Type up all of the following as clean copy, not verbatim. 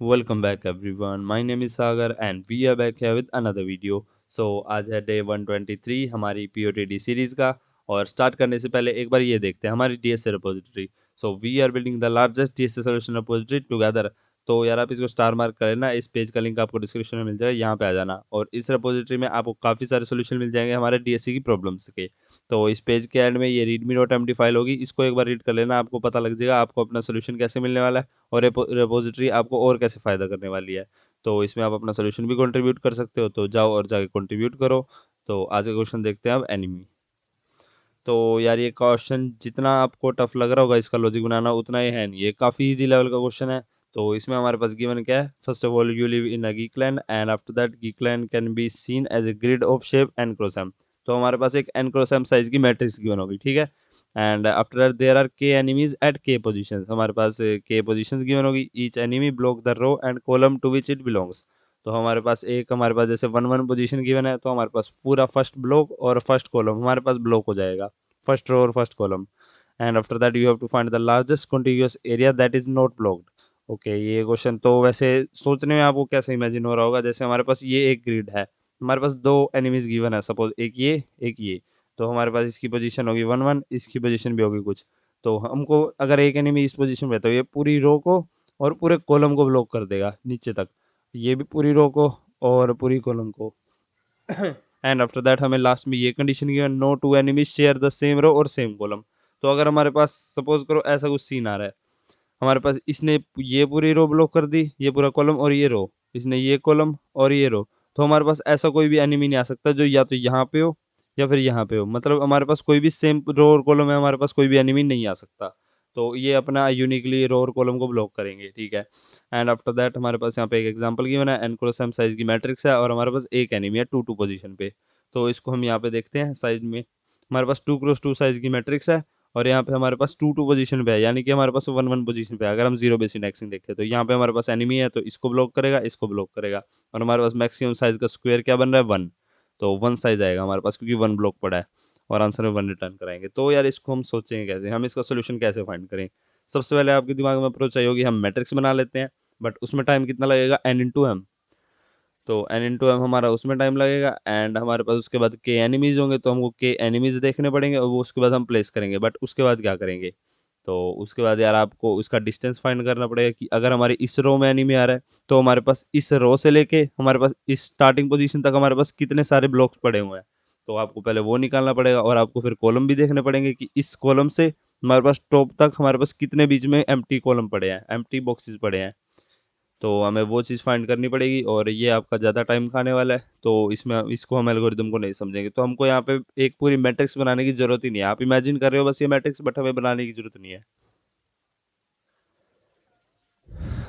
Welcome back everyone. My name is Sagar and we are back here with another video. So आज है day 123 हमारी POTD series का। और start करने से पहले एक बार ये देखते हैं हमारी DSA repository. So we are building the largest DSA solution repository together. तो यार आप इसको स्टार मार्क कर लेना, इस पेज का लिंक आपको डिस्क्रिप्शन में मिल जाएगा, यहाँ पे आ जाना। और इस रिपोजिटरी में आपको काफ़ी सारे सोल्यूशन मिल जाएंगे हमारे DSA की प्रॉब्लम्स के। तो इस पेज के एंड में ये readme.md फाइल होगी, इसको एक बार रीड कर लेना, आपको पता लग जाएगा आपको अपना सोल्यूशन कैसे मिलने वाला है और रिपोजिटरी आपको और कैसे फ़ायदा करने वाली है। तो इसमें आप अपना सोल्यूशन भी कंट्रीब्यूट कर सकते हो, तो जाओ और जाके कंट्रीब्यूट करो। तो आज का क्वेश्चन देखते हैं अब एनिमी। तो यार ये क्वेश्चन जितना आपको टफ लग रहा होगा इसका लॉजिक बनाना, उतना ही है नहीं, ये काफ़ी इजी लेवल का क्वेश्चन है। तो इसमें हमारे पास गिवन क्या है, first of all you live in a Geekland and after that Geekland can be seen as a grid of shape n cross m. तो हमारे पास एक एनक्रोसम साइज की मैट्रिक्स गिवन होगी, ठीक है। And after that there are K enemies at K positions, हमारे पास के पोजीशंस गिवन होगी, each enemy block the row and column to which it belongs. तो हमारे पास जैसे वन वन पोजीशन गिवन है, तो हमारे पास पूरा फर्स्ट ब्लॉक और फर्स्ट कॉलम हमारे पास ब्लॉक हो जाएगा, first row or first column. And after that you have to find the largest contiguous area that is not blocked. Okay ये क्वेश्चन तो वैसे सोचने में आपको कैसे इमेजिन हो रहा होगा, जैसे हमारे पास ये एक ग्रिड है, हमारे पास दो एनिमीज गिवन है, सपोज एक ये। तो हमारे पास इसकी पोजीशन होगी वन वन, इसकी पोजीशन भी होगी कुछ। तो हमको अगर एक एनिमी इस पोजीशन पे है, तो ये पूरी रो को और पूरे कॉलम को ब्लॉक कर देगा नीचे तक, ये भी पूरी रो को और पूरी कॉलम को। एंड आफ्टर दैट हमें लास्ट में ये condition given, no two enemies share the same row और सेम कॉलम। तो अगर हमारे पास सपोज करो ऐसा कुछ सीन आ रहा है, हमारे पास इसने ये पूरी रो ब्लॉक कर दी, ये पूरा कॉलम और ये रो, इसने ये कॉलम और ये रो। तो हमारे पास ऐसा कोई भी एनिमी नहीं आ सकता जो या तो यहाँ पे हो या फिर यहाँ पे हो, मतलब हमारे पास कोई भी सेम रो और कॉलम है, हमारे पास कोई भी एनिमी नहीं आ सकता। तो ये अपना यूनिकली रो और कॉलम को ब्लॉक करेंगे, ठीक है। एंड आफ्टर दैट हमारे पास यहाँ पे एक एग्जांपल गिवन है, एनक्रोसम साइज की मैट्रिक्स है और हमारे पास एक एनिमी है टू टू पोजीशन पे। तो इसको हम यहाँ पे देखते हैं साइज में, हमारे पास 2x2 साइज की मैट्रिक्स है और यहाँ पे हमारे पास टू टू पोजीशन पे है, यानी कि हमारे पास वन वन पोजीशन पे है। अगर हम जीरो बेस इंडेक्सिंग देखें तो यहाँ पे हमारे पास एनिमी है, तो इसको ब्लॉक करेगा, इसको ब्लॉक करेगा। और हमारे पास मैक्सिमम साइज का स्क्वायर क्या बन रहा है, वन। तो वन साइज आएगा हमारे पास क्योंकि वन ब्लॉक पड़ा है, और आंसर में वन रिटर्न कराएंगे। तो यार इसको हम सोचेंगे कैसे, हम इसका सोल्यूशन कैसे फाइंड करें। सबसे पहले आपके दिमाग में अप्रोच चाहिए होगी, हम मैट्रिक्स बना लेते हैं, बट उसमें टाइम कितना लगेगा, एन इंटू एम। तो एन इंटू एम हमारा उसमें टाइम लगेगा। एंड हमारे पास उसके बाद के एनिमीज होंगे, तो हमको के एनिमीज देखने पड़ेंगे और वो उसके बाद हम प्लेस करेंगे। बट उसके बाद क्या करेंगे, तो उसके बाद यार आपको उसका डिस्टेंस फाइंड करना पड़ेगा कि अगर हमारे इस रो में एनिमी आ रहा है, तो हमारे पास इस रो से लेके हमारे पास इस स्टार्टिंग पोजीशन तक हमारे पास कितने सारे ब्लॉक्स पड़े हुए हैं। तो आपको पहले वो निकालना पड़ेगा और आपको फिर कॉलम भी देखने पड़ेंगे कि इस कॉलम से हमारे पास टॉप तक हमारे पास कितने बीच में एम्प्टी कॉलम पड़े हैं, एम्प्टी बॉक्सेस पड़े हैं। तो हमें वो चीज़ फाइंड करनी पड़ेगी और ये आपका ज़्यादा टाइम खाने वाला है। तो इसमें इसको हम एल्गोरिदम को नहीं समझेंगे, तो हमको यहाँ पे एक पूरी मैट्रिक्स बनाने की ज़रूरत ही नहीं है। आप इमेजिन कर रहे हो बस ये मैट्रिक्स, बट हमें बनाने की ज़रूरत नहीं है।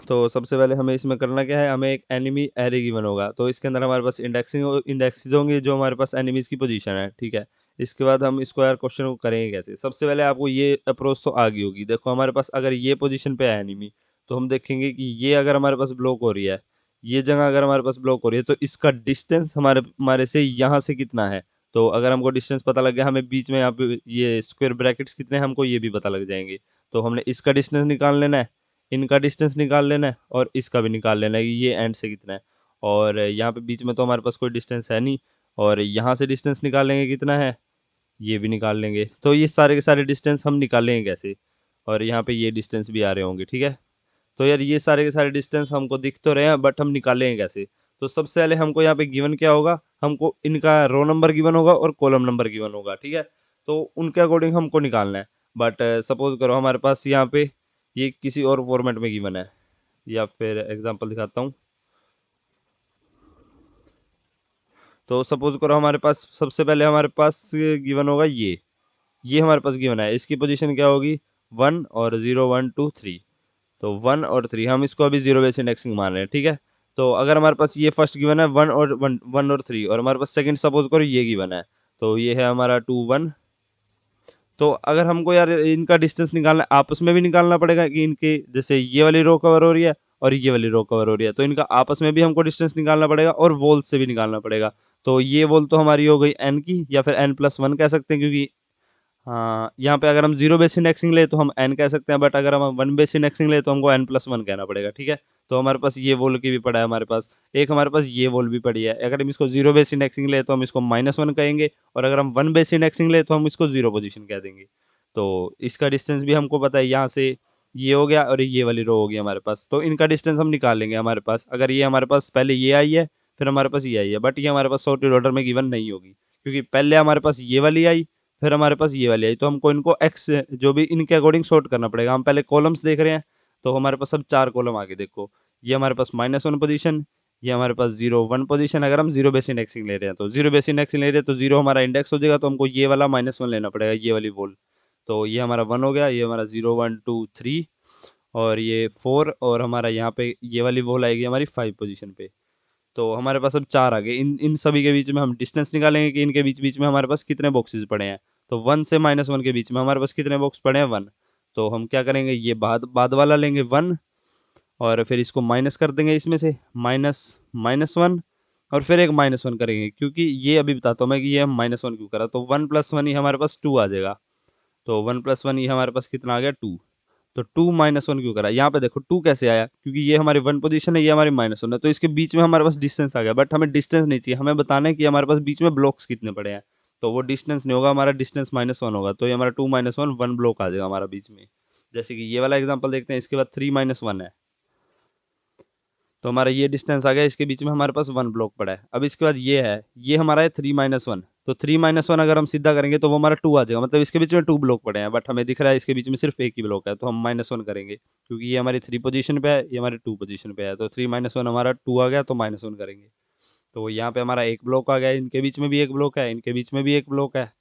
तो सबसे पहले हमें इसमें करना क्या है, हमें एक एनिमी एरे गिवन होगा, तो इसके अंदर हमारे पास इंडेक्सेस होंगे जो हमारे पास एनिमीज की पोजीशन है, ठीक है। इसके बाद हम इसको यार क्वेश्चन को करेंगे कैसे, सबसे पहले आपको ये अप्रोच तो आ गई होगी। देखो हमारे पास अगर ये पोजीशन पे है एनिमी, तो हम देखेंगे कि ये अगर हमारे पास ब्लॉक हो रही है, ये जगह अगर हमारे पास ब्लॉक हो रही है, तो इसका डिस्टेंस हमारे हमारे से यहाँ से कितना है। तो अगर हमको डिस्टेंस पता लग गया, हमें बीच में यहाँ पे ये स्क्वायर ब्रैकेट्स कितने हैं हमको ये भी पता लग जाएंगे। तो हमने इसका डिस्टेंस निकाल लेना है, इनका डिस्टेंस निकाल लेना है और इसका भी निकाल लेना है कि ये एंड से कितना है। और यहाँ पे बीच में तो हमारे पास कोई डिस्टेंस है नहीं, और यहाँ से डिस्टेंस निकाल लेंगे कितना है, ये भी निकाल लेंगे। तो ये सारे के सारे डिस्टेंस हम निकालेंगे कैसे, और यहाँ पे ये डिस्टेंस भी आ रहे होंगे, ठीक है। तो यार ये सारे के सारे डिस्टेंस हमको दिख तो रहे हैं, बट हम निकालेंगे कैसे। तो सबसे पहले हमको यहाँ पे गिवन क्या होगा, हमको इनका रो नंबर गिवन होगा और कॉलम नंबर गिवन होगा, ठीक है। तो उनके अकॉर्डिंग हमको निकालना है। बट सपोज करो हमारे पास यहाँ पे ये किसी और फॉर्मेट में गिवन है, या फिर एग्जांपल दिखाता हूँ। तो सपोज करो हमारे पास सबसे पहले हमारे पास गिवन होगा ये हमारे पास गिवन है, इसकी पोजीशन क्या होगी, वन और जीरो, वन टू थ्री। तो वन और थ्री हम इसको अभी जीरो बेस इंडेक्सिंग मान रहे हैं, ठीक है। तो अगर हमारे पास ये फर्स्ट गिवन है वन और थ्री, और हमारे पास सेकंड सपोज करो ये गिवन है, तो ये है हमारा टू वन। तो अगर हमको यार इनका डिस्टेंस निकालना है, आपस में भी निकालना पड़ेगा कि इनके जैसे ये वाली रो कवर हो रही है और ये वाली रो कवर हो रही है, तो इनका आपस में भी हमको डिस्टेंस निकालना पड़ेगा और वॉल से भी निकालना पड़ेगा। तो ये वॉल तो हमारी हो गई एन की, या फिर n+1 कह सकते हैं, क्योंकि हाँ, यहाँ पे अगर हम जीरो बेस इंडेक्सिंग ले तो हम एन कह सकते हैं, बट अगर हम वन बेस इंडेक्सिंग ले तो हमको एन प्लस वन कहना पड़ेगा, ठीक है। तो हमारे पास ये वोल की भी पड़ा है हमारे पास, एक हमारे पास ये वोल भी पड़ी है। अगर हम इसको जीरो बेस इंडेक्सिंग ले तो हम इसको माइनस वन कहेंगे, और अगर हम वन बेस इंडेक्सिंग ले तो हम इसको जीरो पोजीशन कह देंगे। तो इसका डिस्टेंस भी हमको पता है, यहाँ से ये हो गया और ये वाली रो होगी हमारे पास, तो इनका डिस्टेंस हम निकाल लेंगे। हमारे पास अगर ये हमारे पास पहले ये आई है, फिर हमारे पास ये आई है, बट ये हमारे पास सॉर्टेड ऑर्डर में गिवन नहीं होगी, क्योंकि पहले हमारे पास ये वाली आई, फिर हमारे पास ये वाली आई, तो हमको इनको एक्स जो भी इनके अकॉर्डिंग सॉर्ट करना पड़ेगा। हम पहले कॉलम्स देख रहे हैं, तो हमारे पास अब चार कॉलम आगे देखो, ये हमारे पास माइनस वन पोजीशन, ये हमारे पास जीरो वन पोजीशन। अगर हम जीरो बेस इंडेक्सिंग ले रहे हैं तो जीरो बेस इंडेक्सिंग ले रहे हैं तो जीरो हमारा इंडेक्स हो जाएगा, तो हमको ये वाला माइनस वन लेना पड़ेगा, ये वाली वोल। तो ये हमारा वन हो गया, ये हमारा जीरो वन टू थ्री, और ये फोर, और हमारा यहाँ पे ये वाली वोल आएगी हमारी फाइव पोजीशन पे। तो हमारे पास अब चार आ गए। इन इन सभी के बीच में हम डिस्टेंस निकालेंगे कि इनके बीच बीच में हमारे पास कितने बॉक्सेस पड़े हैं। तो वन से माइनस वन के बीच में हमारे पास कितने बॉक्स पड़े हैं, वन। तो हम क्या करेंगे, ये बाद बाद वाला लेंगे वन, और फिर इसको माइनस कर देंगे इसमें से, माइनस माइनस वन, और फिर एक माइनस वन करेंगे, क्योंकि ये अभी बताता हूँ मैं कि ये हम माइनस वन क्यों करा। तो वन प्लस वन ही हमारे पास टू आ जाएगा। तो वन प्लस वन ये हमारे पास कितना आ गया, टू। तो टू माइनस वन क्यों करा, यहाँ पे देखो टू कैसे आया, क्योंकि ये हमारी वन पोजीशन है, ये हमारी माइनस वन है, तो इसके बीच में हमारे पास डिस्टेंस आ गया। बट हमें डिस्टेंस नहीं चाहिए, हमें बताना है कि हमारे पास बीच में ब्लॉक्स कितने पड़े हैं। तो वो डिस्टेंस नहीं होगा, हमारा डिस्टेंस माइनस वन होगा, तो ये हमारा two minus one, one block आ जाएगा हमारा बीच में। जैसे कि ये वाला एग्जाम्पल देखते हैं, इसके बाद थ्री माइनस वन है, तो हमारा ये डिस्टेंस आ गया, इसके बीच में हमारे पास वन ब्लॉक पड़ा है। अब इसके बाद ये है, ये हमारा है थ्री माइनस वन, तो थ्री माइनस वन अगर हम सीधा करेंगे तो वो हमारा टू आ जाएगा, मतलब इसके बीच में टू ब्लॉक पड़े हैं, बट हमें दिख रहा है इसके बीच में सिर्फ एक ही ब्लॉक है, तो हम माइनस वन करेंगे, क्योंकि ये हमारी थ्री पोजीशन पे है, ये हमारी टू पोजीशन पे है। तो थ्री माइनस वन हमारा टू आ गया, तो माइनस वन करेंगे। तो यहाँ पे हमारा एक ब्लॉक आ गया, इनके बीच में भी एक ब्लॉक है, इनके बीच में भी एक ब्लॉक है,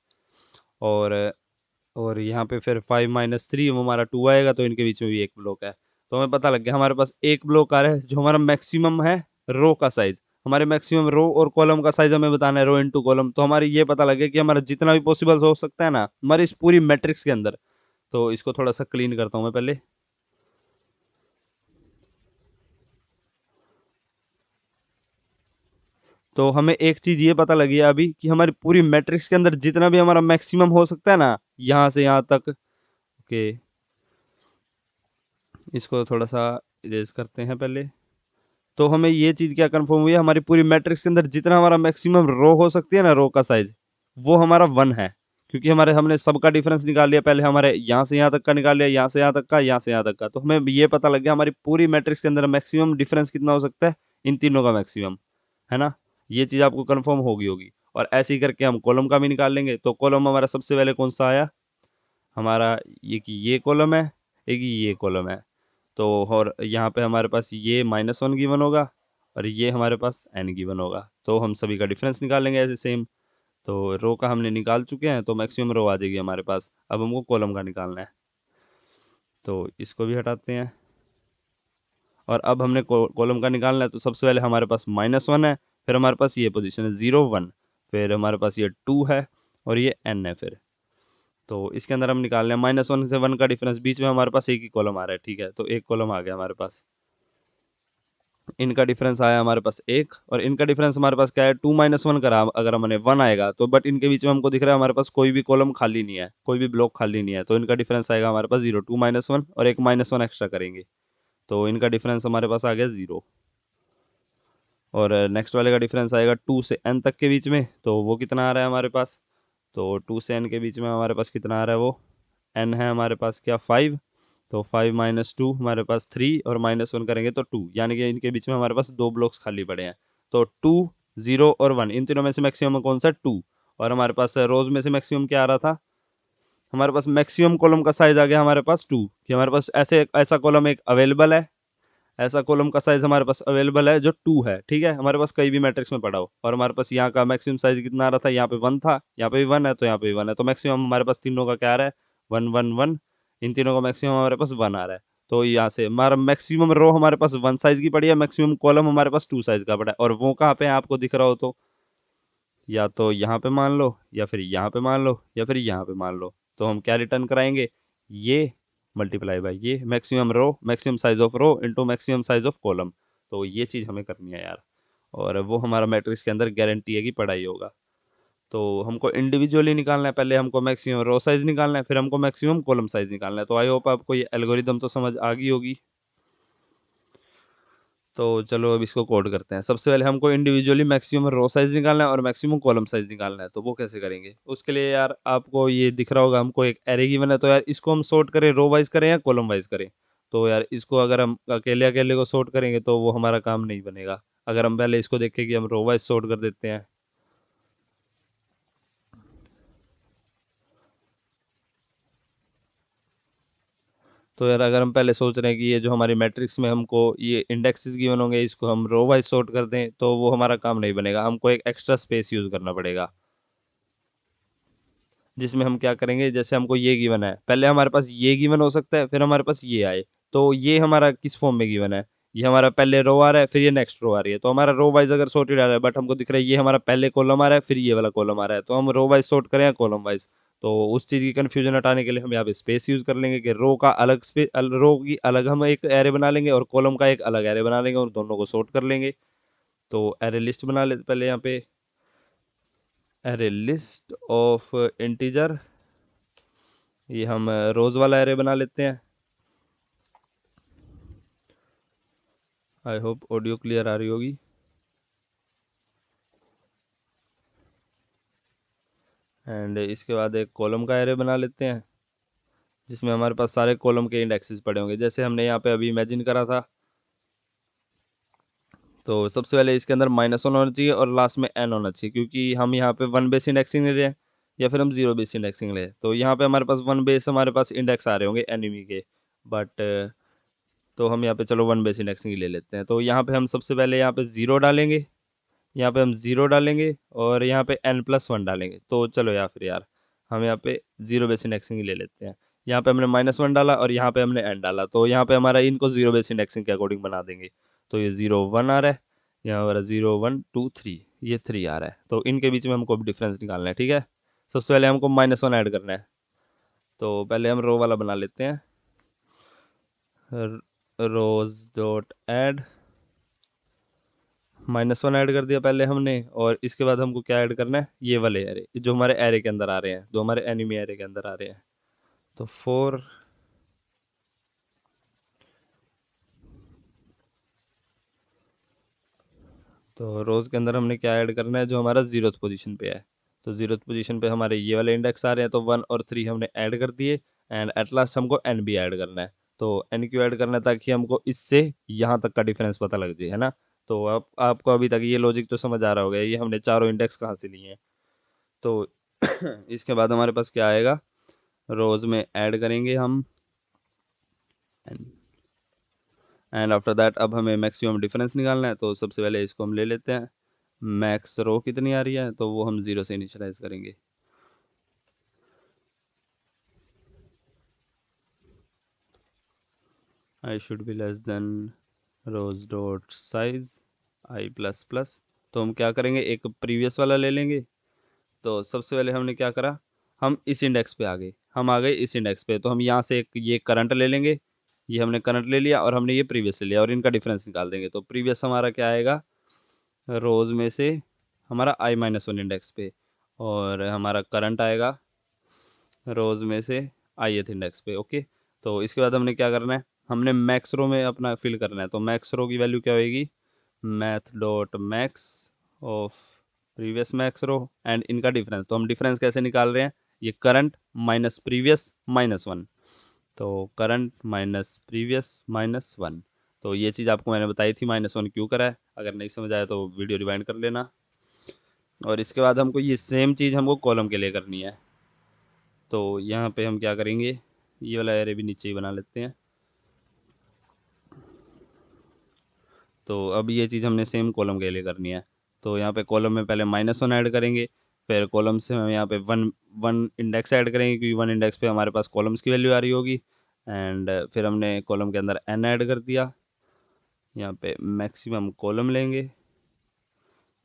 और यहाँ पे फिर फाइव माइनस थ्री वो हमारा टू आएगा, तो इनके बीच में भी एक ब्लॉक है। तो हमें पता लग गया हमारे पास एक ब्लॉक आ रहा है, जो हमारा मैक्सिमम है रो का साइज। हमारे मैक्सिमम रो और कॉलम का साइज हमें बताना है, रो इनटू कॉलम। तो हमारी ये पता लग गया कि हमारा जितना भी पॉसिबल हो सकता है ना हमारी इस पूरी मैट्रिक्स के अंदर। तो इसको थोड़ा सा क्लीन करता हूँ मैं पहले। तो हमें एक चीज ये पता लगी है अभी कि हमारी पूरी मैट्रिक्स के अंदर जितना भी हमारा मैक्सिमम हो सकता है ना, यहाँ से यहाँ तक। ओके, इसको थोड़ा सा इरेज करते हैं पहले। तो हमें ये चीज़ क्या कंफर्म हुई है, हमारी पूरी मैट्रिक्स के अंदर जितना हमारा मैक्सिमम रो हो सकती है ना, रो का साइज, वो हमारा वन है। क्योंकि हमारे हमने सबका डिफरेंस निकाल लिया पहले, हमारे यहाँ से यहाँ तक का निकाल लिया, यहाँ से यहाँ तक का, यहाँ से यहाँ तक का। तो हमें ये पता लग गया हमारी पूरी मैट्रिक्स के अंदर मैक्सिमम डिफरेंस कितना हो सकता है, इन तीनों का मैक्सिमम, है ना। ये चीज़ आपको कंफर्म होगी। और ऐसे ही करके हम कॉलम का भी निकाल लेंगे। तो कॉलम हमारा सबसे पहले कौन सा आया, हमारा ये कि ये कॉलम है, एक ये कॉलम है। तो और यहाँ पे हमारे पास ये माइनस वन गिवन होगा, और ये हमारे पास एन गिवन होगा। तो हम सभी का डिफरेंस निकाल लेंगे ऐसे सेम। तो रो का हमने निकाल चुके हैं, तो मैक्सिमम रो आ जाएगी हमारे पास। अब हमको कॉलम का निकालना है, तो इसको भी हटाते हैं। और अब हमने कॉलम का निकालना है, तो सबसे पहले हमारे पास माइनस वन है, फिर हमारे पास ये पोजीशन है जीरो वन, फिर हमारे पास ये टू है, और ये एन है फिर। तो इसके अंदर हम निकाल रहे हैं माइनस वन से वन का डिफरेंस, बीच में हमारे पास एक ही कॉलम आ रहा है, ठीक है। तो एक कॉलम आ गया हमारे पास, इनका डिफरेंस आया हमारे पास एक, और इनका डिफरेंस हमारे पास क्या है, टू माइनस वन करा अगर हमने वन आएगा तो, बट इनके बीच में हमको दिख रहा है हमारे पास कोई भी कॉलम खाली नहीं है, कोई भी ब्लॉक खाली नहीं है। तो इनका डिफरेंस आएगा हमारे पास जीरो, टू माइनस वन और एक माइनस वन एक्स्ट्रा करेंगे, तो इनका डिफरेंस हमारे पास आ गया जीरो। और नेक्स्ट वाले का डिफरेंस आएगा टू से एन तक के बीच में, तो वो कितना आ रहा है हमारे पास, तो टू से एन के बीच में हमारे पास कितना आ रहा है, वो एन है हमारे पास क्या, फाइव। तो फाइव माइनस टू हमारे पास थ्री, और माइनस वन करेंगे तो टू, यानी कि इनके बीच में हमारे पास दो ब्लॉक्स खाली पड़े हैं। तो टू, जीरो और वन, इन तीनों में से मैक्सिमम कौन सा, टू। और हमारे पास रोज में से मैक्सिमम क्या आ रहा था, हमारे पास मैक्सिमम कॉलम का साइज आ गया हमारे पास टू, कि हमारे पास ऐसे ऐसा कॉलम एक अवेलेबल है, ऐसा कॉलम का साइज हमारे पास अवेलेबल है जो टू है, ठीक है। हमारे पास कहीं भी मैट्रिक्स में पड़ा हो, और हमारे पास यहाँ का मैक्सिमम साइज कितना आ रहा था, यहाँ पे वन था, यहाँ पे भी वन है, तो यहाँ पे भी वन है। तो मैक्सिमम हमारे पास तीनों का क्या आ रहा है, वन वन वन, इन तीनों का मैक्सिमम हमारे पास वन आ रहा है। तो यहाँ से हमारा मैक्सिमम रो हमारे पास वन साइज की पड़ी है, मैक्सिमम कॉलम हमारे पास टू साइज का पड़ा है। और वो कहाँ पे है आपको दिख रहा हो तो, या तो यहाँ पे मान लो, या फिर यहाँ पे मान लो, या फिर यहाँ पे मान लो। तो हम क्या रिटर्न कराएंगे, ये मल्टीप्लाई बाय ये maximum row, maximum size of row into maximum size of column. तो ये चीज़ हमें करनी है यार, और वो हमारा मैट्रिक्स के अंदर गारंटी है कि पढ़ाई होगा। तो हमको इंडिविजुअली निकालना है, पहले हमको मैक्सिमम रो साइज निकालना है, फिर हमको मैक्सिमम कॉलम साइज निकालना है। तो आई होप आपको ये एल्गोरिदम तो समझ आ गई होगी। तो चलो अब इसको कोड करते हैं। सबसे पहले हमको इंडिविजुअली मैक्सिमम रो साइज निकालना है और मैक्सिमम कॉलम साइज निकालना है। तो वो कैसे करेंगे? उसके लिए यार आपको ये दिख रहा होगा, हमको एक एरे गिवन है। तो यार इसको हम सॉर्ट करें, रो वाइज करें या कॉलम वाइज करें? तो यार इसको अगर हम अकेले अकेले को सॉर्ट करेंगे तो वो हमारा काम नहीं बनेगा। अगर हम पहले इसको देखें कि हम रो वाइज सॉर्ट कर देते हैं। तो यार अगर हम पहले सोच रहे हैं कि ये जो हमारी मैट्रिक्स में हमको ये इंडेक्सेस गिवन होंगे, इसको हम रो वाइज सॉर्ट कर दें, तो वो हमारा काम नहीं बनेगा। हमको एक एक्स्ट्रा स्पेस यूज करना पड़ेगा, जिसमें हम क्या करेंगे, जैसे हमको ये गिवन है, पहले हमारे पास ये गिवन हो सकता है, फिर हमारे पास ये आए। तो ये हमारा किस फॉर्म में गिवन है? ये हमारा पहले रो आ रहा है, फिर ये नेक्स्ट रो आ रही है। तो हमारा रो वाइज अगर सॉर्टेड आ रहा है, बट हमको दिख रहा है ये हमारा पहले कॉलम आ रहा है, फिर ये वाला कॉलम आ रहा है, तो हम रो वाइज सॉर्ट करें या कॉलम वाइज? तो उस चीज़ की कन्फ्यूजन हटाने के लिए हम यहाँ पे स्पेस यूज कर लेंगे कि रो का अलग स्पेस, रो की अलग हम एक एरे बना लेंगे और कॉलम का एक अलग एरे बना लेंगे और दोनों को सॉर्ट कर लेंगे। तो एरे लिस्ट बना लेते पहले यहाँ पे, एरे लिस्ट ऑफ इंटीजर। ये हम रोज वाला एरे बना लेते हैं। आई होप ऑडियो क्लियर आ रही होगी। एंड इसके बाद एक कॉलम का एरे बना लेते हैं, जिसमें हमारे पास सारे कॉलम के इंडेक्सेस पड़े होंगे, जैसे हमने यहाँ पे अभी इमेजिन करा था। तो सबसे पहले इसके अंदर -1 होना चाहिए और लास्ट में n होना चाहिए, क्योंकि हम यहाँ पे वन बेस इंडेक्सिंग ले रहे हैं या फिर हम जीरो बेस इंडेक्सिंग ले रहे हैं। तो यहाँ पे हमारे पास वन बेस, हमारे पास इंडेक्स आ रहे होंगे एनिमी के, बट तो हम यहाँ पे चलो वन बेस इंडेक्सिंग ही ले लेते हैं। तो यहाँ पे हम सबसे पहले यहाँ पे ज़ीरो डालेंगे, यहाँ पे हम ज़ीरो डालेंगे और यहाँ पे n+1 डालेंगे। तो चलो या फिर यार हम यहाँ पे जीरो बेस इंडेक्सिंग ही ले लेते हैं। यहाँ पे हमने -1 डाला और यहाँ पे हमने n डाला, तो यहाँ पे हमारा इनको जीरो बेस इंडेक्सिंग के अकॉर्डिंग बना देंगे। तो ये 0 1 आ रहा है, यहाँ हमारा 0 1 2 3, ये 3 आ रहा है। तो इनके बीच में हमको डिफरेंस निकालना है, ठीक है। सबसे पहले हमको -1 ऐड करना है। तो पहले हम रो वाला बना लेते हैं, रोज डॉट ऐड, -1 ऐड कर दिया पहले हमने। और इसके बाद हमको क्या ऐड करना है, ये वाले एरे जो हमारे एरे के अंदर आ रहे हैं, जो हमारे एनिमी एरे के अंदर आ रहे हैं। तो 4, तो रोज के अंदर हमने क्या ऐड करना है, जो हमारा जीरोथ पोजीशन पे है। तो जीरोथ पोजीशन पे हमारे ये वाले इंडेक्स आ रहे हैं, तो 1 और 3 हमने ऐड कर दिए। एंड एट लास्ट हमको एन भी ऐड करना है। तो एन क्यों ऐड करना है? ताकि हमको इससे यहाँ तक का डिफरेंस पता लग जाए, है ना। तो अब आपको अभी तक ये लॉजिक तो समझ आ रहा होगा, ये हमने चारों इंडेक्स कहाँ से लिए हैं। तो इसके बाद हमारे पास क्या आएगा, रोज में ऐड करेंगे हम, एंड आफ्टर दैट अब हमें मैक्सिमम डिफरेंस निकालना है। तो सबसे पहले इसको हम ले लेते हैं, मैक्स रो कितनी आ रही है, तो वो हम 0 से इनिशियलाइज करेंगे। I should be less than rows dot size i plus plus. तो हम क्या करेंगे, एक प्रीवियस वाला ले लेंगे। तो सबसे पहले हमने क्या करा, हम इस इंडेक्स पे आ गए, हम आ गए इस इंडेक्स पे। तो हम यहाँ से एक ये करंट ले लेंगे, ये हमने करंट ले लिया और हमने ये प्रीवियस ले लिया और इनका डिफरेंस निकाल देंगे। तो प्रीवियस हमारा क्या आएगा, रोज में से हमारा i-1 इंडेक्स पे, और हमारा करंट आएगा रोज में से ith इंडेक्स पे। ओके। तो इसके बाद हमने क्या करना है, हमने मैक्स रो में अपना फिल करना है। तो मैक्स रो की वैल्यू क्या होगी, math dot max of previous max row and इनका डिफरेंस। तो हम डिफरेंस कैसे निकाल रहे हैं, ये करंट माइनस प्रीवियस -1। तो करंट माइनस प्रीवियस -1। तो ये चीज़ आपको मैंने बताई थी, -1 क्यों करा है। अगर नहीं समझ आया तो वीडियो रिवाइंड कर लेना। और इसके बाद हमको ये सेम चीज़ हमको कॉलम के लिए करनी है। तो यहाँ पे हम क्या करेंगे, ये वाला एरे भी नीचे ही बना लेते हैं। तो अब ये चीज़ हमने सेम कॉलम के लिए करनी है। तो यहाँ पे कॉलम में पहले -1 ऐड करेंगे, फिर कॉलम से हम यहाँ पे वन वन इंडेक्स ऐड करेंगे, क्योंकि वन इंडेक्स पे हमारे पास कॉलम्स की वैल्यू आ रही होगी। एंड फिर हमने कॉलम के अंदर n ऐड कर दिया। यहाँ पे मैक्सिमम कॉलम लेंगे,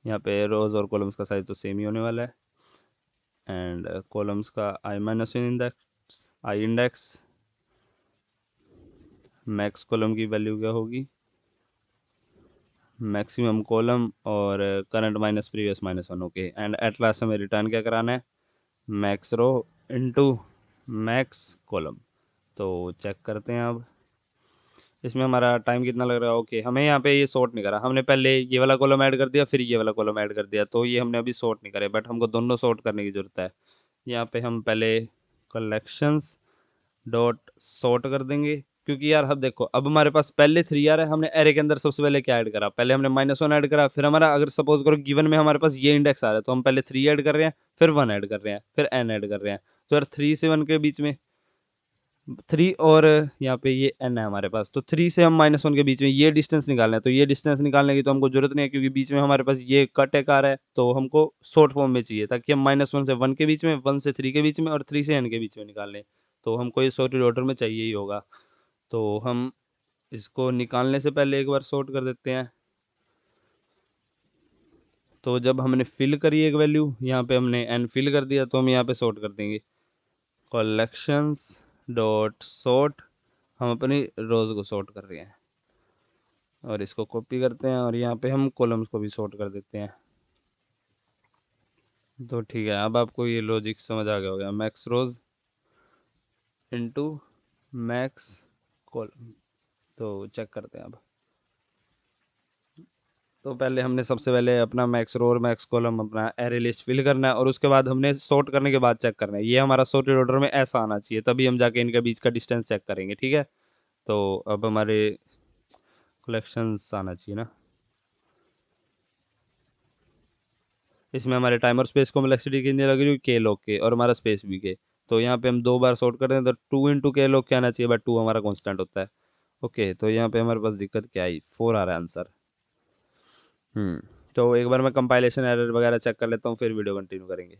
यहाँ पे रोज़ और कॉलम्स का साइज तो सेम ही होने वाला है। एंड कॉलम्स का i-1 index, i index, max column की वैल्यू क्या होगी, मैक्सिमम कॉलम और current minus previous minus one. Okay, and at last हमें रिटर्न क्या कराना है, max row into max column. तो चेक करते हैं अब इसमें हमारा टाइम कितना लग रहा है। ओके, हमें यहाँ पे ये सॉर्ट नहीं करा, हमने पहले ये वाला कॉलम ऐड कर दिया फिर ये वाला कॉलम ऐड कर दिया, तो ये हमने अभी सॉर्ट नहीं करे, बट हमको दोनों सॉर्ट करने की ज़रूरत है। यहाँ पे हम पहले कलेक्शंस डॉट सॉर्ट कर देंगे, क्योंकि यार अब देखो, अब हमारे पास पहले थ्री आ रहा है, हमने एरे के अंदर सबसे पहले क्या ऐड करा, पहले हमने माइनस वन ऐड करा, फिर हमारा अगर सपोज करो गिवन में हमारे पास ये इंडेक्स आ रहा है, तो हम पहले थ्री ऐड कर रहे हैं, फिर वन ऐड कर रहे हैं, फिर एन ऐड कर रहे हैं। तो यार थ्री से वन के बीच में थ्री और यहाँ पे ये एन है हमारे पास, तो थ्री से हम माइनस वन के बीच में ये डिस्टेंस निकालना है, तो ये डिस्टेंस निकालने की तो हमको जरूरत नहीं है, क्योंकि बीच में हमारे पास ये कट एक आ रहा है, तो हमको शॉर्ट फॉर्म में चाहिए, ताकि हम माइनस वन से वन के बीच में, वन से थ्री के बीच में और थ्री से एन के बीच में निकाल लें। तो हमको ये सॉर्टेड ऑर्डर में चाहिए ही होगा, तो हम इसको निकालने से पहले एक बार सॉर्ट कर देते हैं। तो जब हमने फिल करी एक वैल्यू, यहाँ पे हमने एन फिल कर दिया, तो हम यहाँ पे सॉर्ट कर देंगे कलेक्शंस डॉट सॉर्ट, हम अपनी रोज को सॉर्ट कर रहे हैं, और इसको कॉपी करते हैं और यहाँ पे हम कॉलम्स को भी सॉर्ट कर देते हैं। तो ठीक है, अब आपको ये लॉजिक समझ आ गया होगा, मैक्स रोज इनटू मैक्स कॉलम। तो चेक करते हैं अब। तो पहले हमने सबसे पहले अपना मैक्स रो और मैक्स कॉलम अपना एरे लिस्ट फिल करना है, और उसके बाद हमने सॉर्ट करने के बाद चेक करना है, ये हमारा सॉर्टेड ऑर्डर में ऐसा आना चाहिए, तभी हम जाके इनके बीच का डिस्टेंस चेक करेंगे। ठीक है, तो अब हमारे कलेक्शंस आना चाहिए ना, इसमें हमारे टाइम और स्पेस कॉम्प्लेक्सिटी कितनी लग रही है, के लॉग के, और हमारा स्पेस भी के। तो यहाँ पे हम दो बार सॉर्ट करते हैं, तो टू इंटू के लॉग क्या आना चाहिए, बट टू हमारा कॉन्स्टेंट होता है। ओके, तो यहाँ पे हमारे पास दिक्कत क्या आई, फोर आ रहा है आंसर। तो एक बार मैं कंपाइलेशन एरर वगैरह चेक कर लेता हूँ, फिर वीडियो कंटिन्यू करेंगे।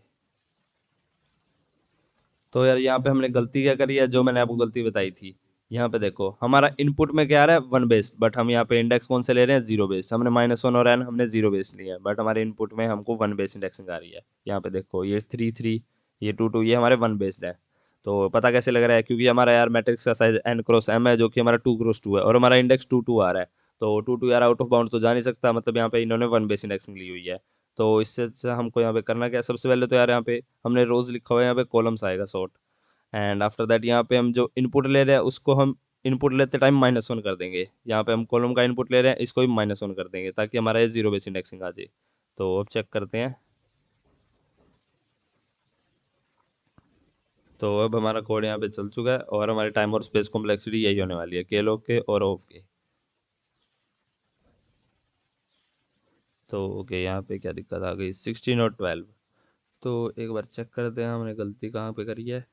तो यार यहाँ पे हमने गलती क्या करी है, जो मैंने आपको गलती बताई थी, यहाँ पे देखो हमारा इनपुट में क्या आ रहा है, वन बेस्ड, बट हम यहाँ पे इंडेक्स कौन से ले रहे हैं, जीरो बेस्ड। हमने माइनस वन और एन हमने जीरो बेस्ड लिया है, बट हमारे इनपुट में हमको वन बेस्ड इंडेक्सिंग आ रही है। यहाँ पे देखो ये थ्री थ्री, ये टू टू, ये हमारे वन बेस्ड है। तो पता कैसे लग रहा है, क्योंकि हमारा यार मैट्रिक्स का साइज एन क्रॉस एम है, जो कि हमारा टू क्रॉस टू है, और हमारा इंडेक्स टू टू आ रहा है। तो टू टू यार आउट ऑफ बाउंड तो जा नहीं सकता, मतलब यहाँ पे इन्होंने वन बेस इंडेक्सिंग ली हुई है। तो इससे अच्छा हमको यहाँ पे करना क्या है, सबसे पहले तो यार यहाँ पे हमने रोज लिखा हुआ है, यहाँ पे कॉलम्स आएगा सॉर्ट, एंड आफ्टर दैट यहाँ पे हम जो इनपुट ले रहे हैं उसको हम इनपुट लेते टाइम माइनस वन कर देंगे। यहाँ पे हम कॉलम का इनपुट ले रहे हैं, इसको भी माइनस वन कर देंगे, ताकि हमारा ये जीरो बेस इंडेक्सिंग आ जाए। तो अब चेक करते हैं। तो अब हमारा कोड यहाँ पे चल चुका है, और हमारे टाइम और स्पेस कॉम्प्लेक्सिटी यही होने वाली है, के लॉग के और ऑफ के। तो ओके, यहाँ पे क्या दिक्कत आ गई, 16 और 12। तो एक बार चेक करते हैं हमने गलती कहाँ पे करी है।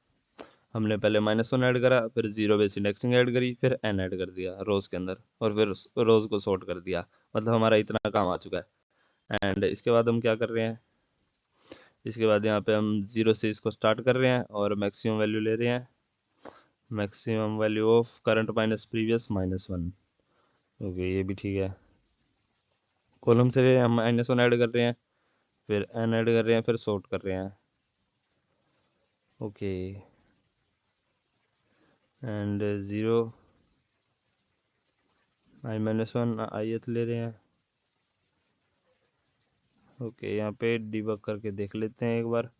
हमने पहले माइनस वन ऐड करा, फिर जीरो बेस इंडेक्सिंग ऐड करी, फिर एन ऐड कर दिया रोज के अंदर, और फिर रोज को सॉर्ट कर दिया। मतलब हमारा इतना काम आ चुका है। एंड इसके बाद हम क्या कर रहे हैं, इसके बाद यहाँ पे हम जीरो से इसको स्टार्ट कर रहे हैं और मैक्सिमम वैल्यू ले रहे हैं, maximum value of current minus previous minus one. Okay, ये भी ठीक है। कॉलम से हम माइनस वन ऐड कर रहे हैं, फिर एन ऐड कर रहे हैं, फिर सॉर्ट कर रहे हैं। Okay, and zero I minus one I ले रहे हैं। ओके, यहाँ पे डिबग करके देख लेते हैं एक बार।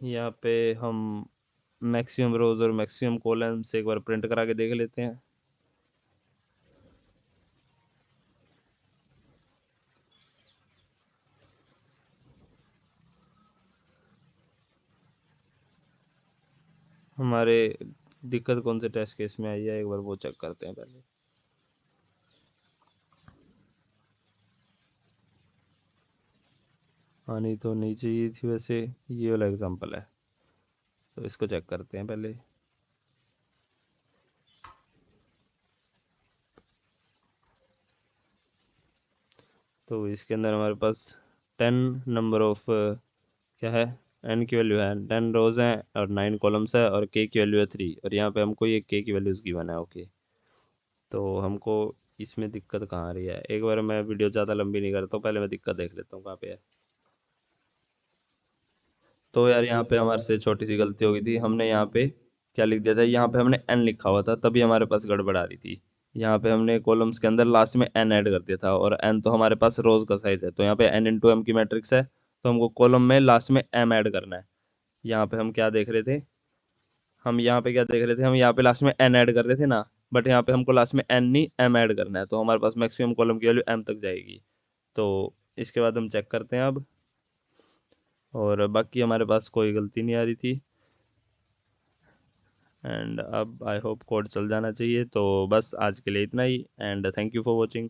यहाँ पे हम मैक्सिमम रोज और मैक्सिमम कॉलम से एक बार प्रिंट करा के देख लेते हैं। हमारे दिक्कत कौन से टेस्ट केस में आई है, एक बार वो चेक करते हैं पहले। आनी तो नहीं चाहिए थी वैसे, ये वाला एग्जांपल है, तो इसको चेक करते हैं पहले। तो इसके अंदर हमारे पास 10 नंबर ऑफ क्या है, एन की वैल्यू है 10 रोज हैं और 9 कॉलम्स है, और के की वैल्यू है 3, और यहाँ पे हमको ये के की वैल्यूज गिवन है। ओके, तो हमको इसमें दिक्कत कहाँ आ रही है, एक बार मैं वीडियो ज़्यादा लंबी नहीं करता हूँ, पहले मैं दिक्कत देख लेता हूँ कहाँ पे है। तो यार यहाँ पे हमारे से छोटी सी गलती हो गई थी, हमने यहाँ पे क्या लिख दिया था, यहाँ पे हमने एन लिखा हुआ था, तभी हमारे पास गड़बड़ आ रही थी। यहाँ पे हमने कॉलम्स के अंदर लास्ट में एन ऐड कर दिया था, और एन तो हमारे पास रोज का साइज है, तो यहाँ पे एन इंटू एम की मैट्रिक्स है, तो हमको कॉलम में लास्ट में एम ऐड करना है। यहाँ पे हम क्या देख रहे थे, हम यहाँ पे क्या देख रहे थे, हम यहाँ पे लास्ट में एन ऐड कर रहे थे ना, बट यहाँ पे हमको लास्ट में एन नहीं एम ऐड करना है, तो हमारे पास मैक्सिमम कॉलम की वैल्यू एम तक जाएगी। तो इसके बाद हम चेक करते हैं अब, और बाकी हमारे पास कोई गलती नहीं आ रही थी। एंड अब आई होप कोड चल जाना चाहिए। तो बस आज के लिए इतना ही, and thank you for watching.